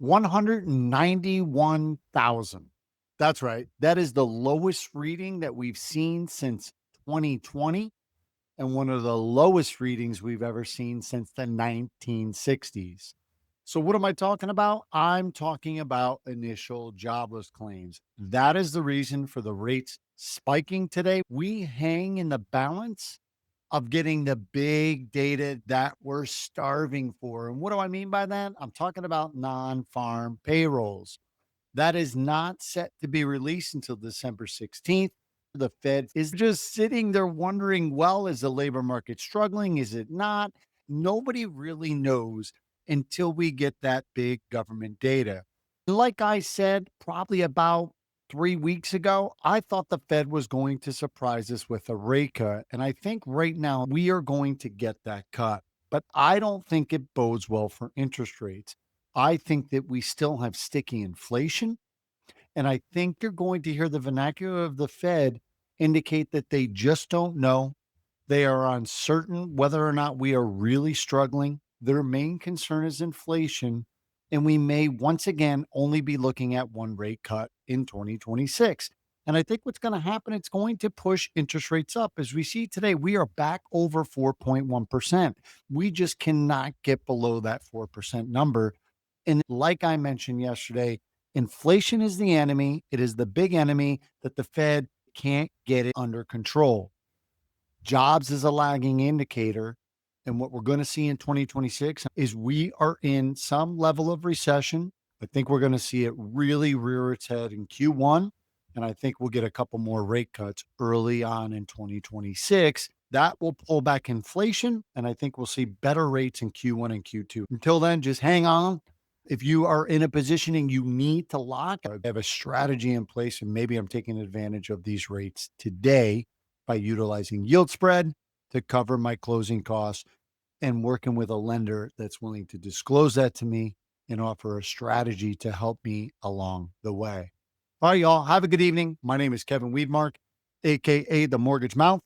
191,000. That's right. That is the lowest reading that we've seen since 2020 and one of the lowest readings we've ever seen since the 1960s. So, what am I talking about? I'm talking about initial jobless claims. That is the reason for the rates spiking today. We hang in the balance of getting the big data that we're starving for. And what do I mean by that? I'm talking about non farm payrolls. That is not set to be released until December 16th. The Fed is just sitting there wondering, well, is the labor market struggling? Is it not? Nobody really knows until we get that big government data. Like I said, probably about 3 weeks ago, I thought the Fed was going to surprise us with a rate cut. And I think right now we are going to get that cut. But I don't think it bodes well for interest rates. I think that we still have sticky inflation. And I think you're going to hear the vernacular of the Fed indicate that they just don't know. They are uncertain whether or not we are really struggling. Their main concern is inflation. And we may once again only be looking at one rate cut in 2026. And I think what's going to happen, it's going to push interest rates up. As we see today, we are back over 4.1%. We just cannot get below that 4% number. And like I mentioned yesterday, inflation is the enemy. It is the big enemy that the Fed can't get it under control. Jobs is a lagging indicator. And what we're going to see in 2026 is we are in some level of recession. I think we're going to see it really rear its head in Q1. And I think we'll get a couple more rate cuts early on in 2026. That will pull back inflation. And I think we'll see better rates in Q1 and Q2. Until then, just hang on. If you are in a position and you need to lock, I have a strategy in place. And maybe I'm taking advantage of these rates today by utilizing yield spread to cover my closing costs and working with a lender that's willing to disclose that to me and offer a strategy to help me along the way. All right, y'all. Have a good evening. My name is Kevin Weedmark, AKA the Mortgage Mouth.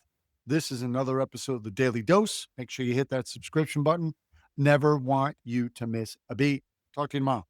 This is another episode of the Daily Dose. Make sure you hit that subscription button. Never want you to miss a beat. Talk to you tomorrow.